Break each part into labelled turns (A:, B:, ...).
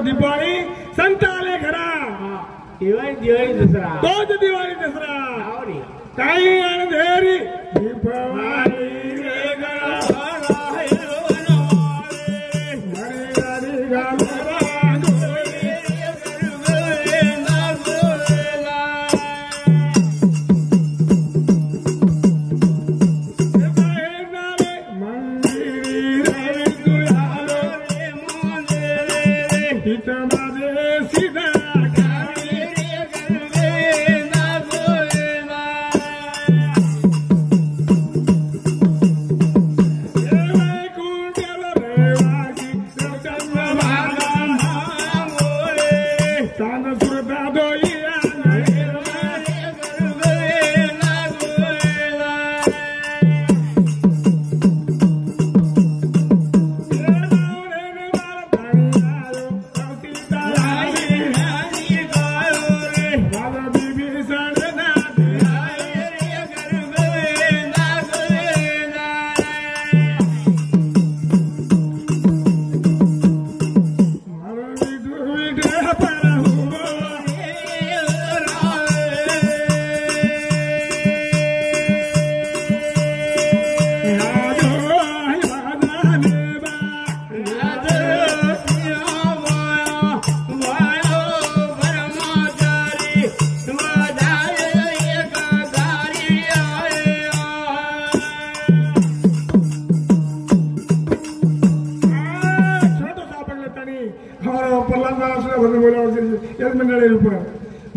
A: दिवाळी संताले घरा
B: दिवाळी दसरा
A: तोच दिवाळी दसरा काही अंधेरी दीपावली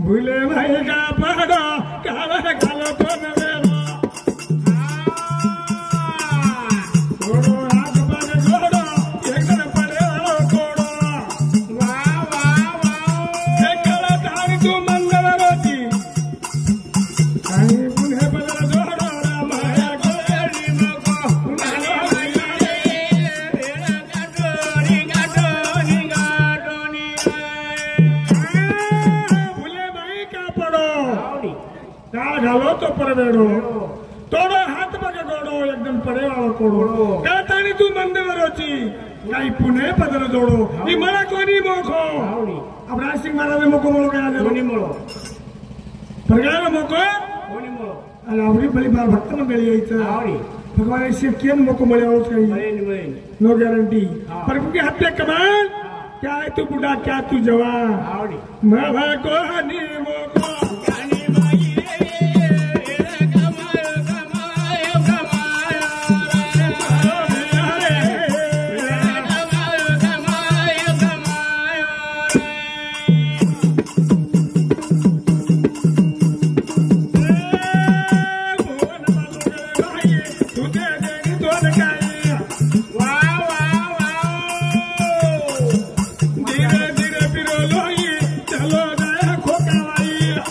A: भूले भाई का पड़ो काला कालो तो नवेलो छोड़ो हाथ पर जोड़ो एक न पड़े वालो छोड़ो वाह वाह वाह एक काला धारी तू मंगल रोटी कहीं पुण्य बदल जोड़ो रामाया गोरी मको नालो घालो तो परवेड़ो तोड़ो हाथ बगे गोड़ो एकदम पड़े वालों कोड़ो कहतानी तू मंदिर रोची कहीं पुणे पदर जोड़ो ये मरा कोनी मोखो अब राज सिंह महाराज मोको मोलो गया दे कोनी मोलो परगाला मोको कोनी मोलो अरे आवरी बली बार भक्त मंडली आई था आवरी भगवान ऐसे कियन मोको मले वालों कहीं नो गारंटी पर क्योंकि हत्या कमाल क्या है तू बुढ़ा क्या तू जवान आवरी मैं को हनी मोको धीरे धीरे पिरो लोई चलो गया खोका वाई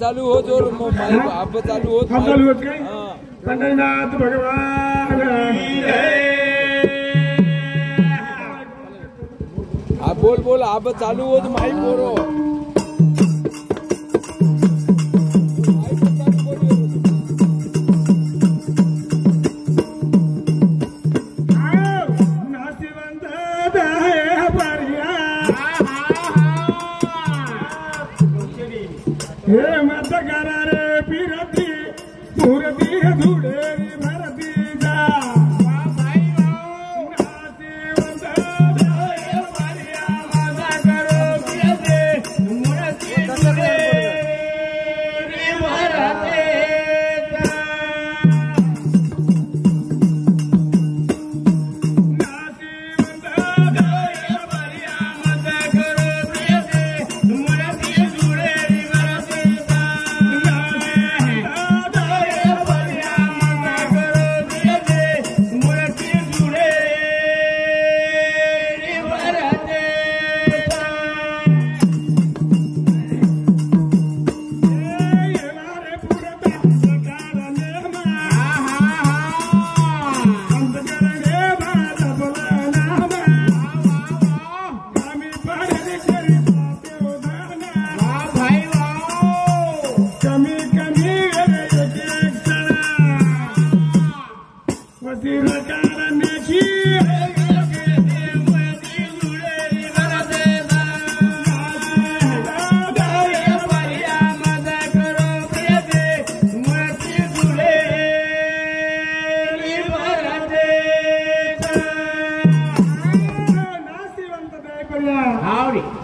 C: चालू हो जो आब चालू हो
A: आब चालू होत काय
C: हां
A: पंढरीनाथ भगवान
C: बोल बोल आब चालू हो तो माई बोरो
A: हे मत करा रे पिरती पुरती धुडेरी भरती जा भाई नासिवंत हे परिया मजा करो पिरती मुरती धुडेरी भरती जा नासिवंत हे परिया मजा करो पिरती मुरती धुडेरी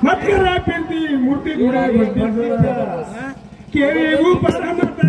A: मत करा पिरती मूर्ति घोड़ा केरे ऊपर मत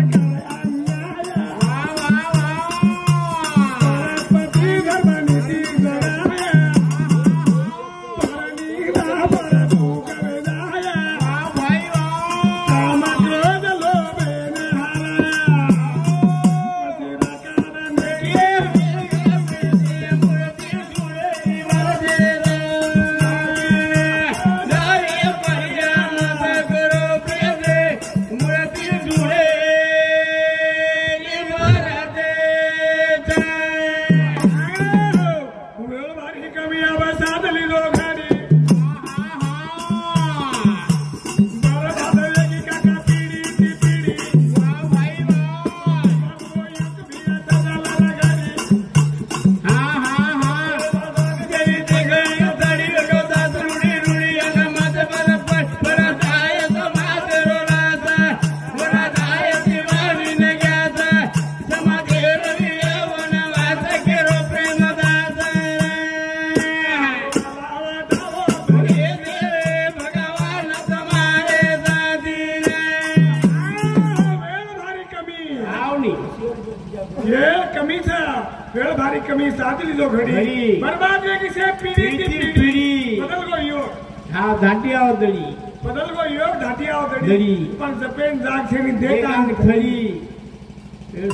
A: वेळ भारी कमी साधली जो घडी बर्बाद वे किसे पीढ़ी की पीढ़ी बदल गो योग
B: हा घाटी आव दळी
A: बदल गो योग घाटी आव दळी पण जपेन जाग छेनी देता
B: खरी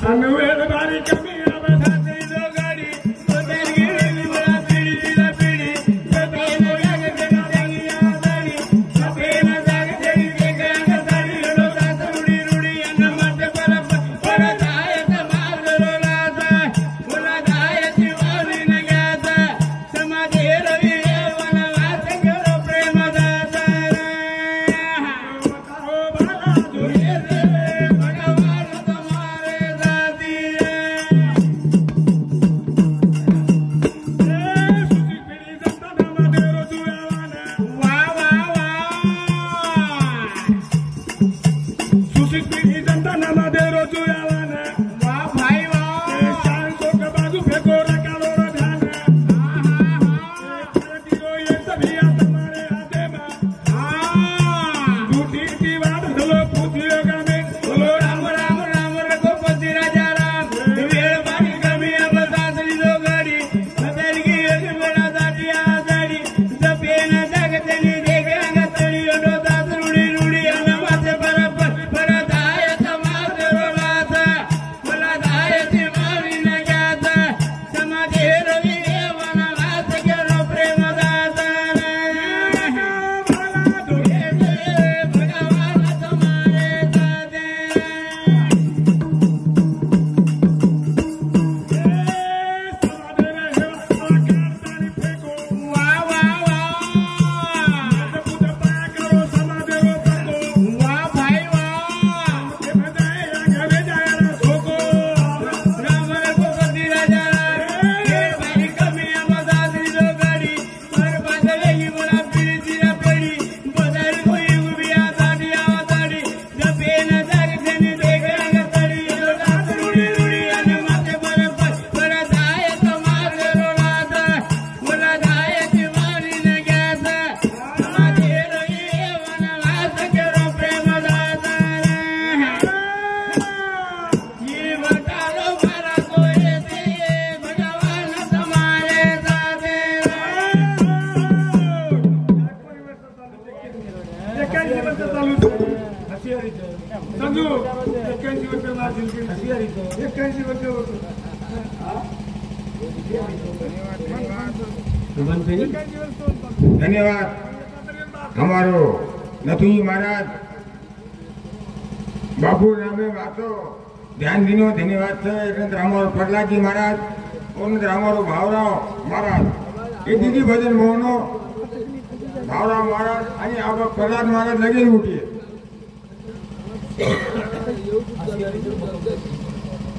A: अन वेळ भारी कमी आव साधली जो घडी बदल गेली मला पीढ़ी दिला पीढ़ी जपेन जाग छेनी देता दळी जपेन जाग छेनी देता दळी लोका रुडी रुडी अन मत पर जायत मागरो लाजा मंजू 81 वर्ष माझी 81 वर्ष होतो
D: धन्यवाद हमारो नथुजी महाराज बाबू रामे वातो ध्यान दिनो धन्यवाद છે એટલે हमारो प्रहलादजी महाराज और हमारो भावराव महाराज ये दीदी भजन मोहनो भावराव महाराज आणि आप प्रहलाद महाराज लगे उठिए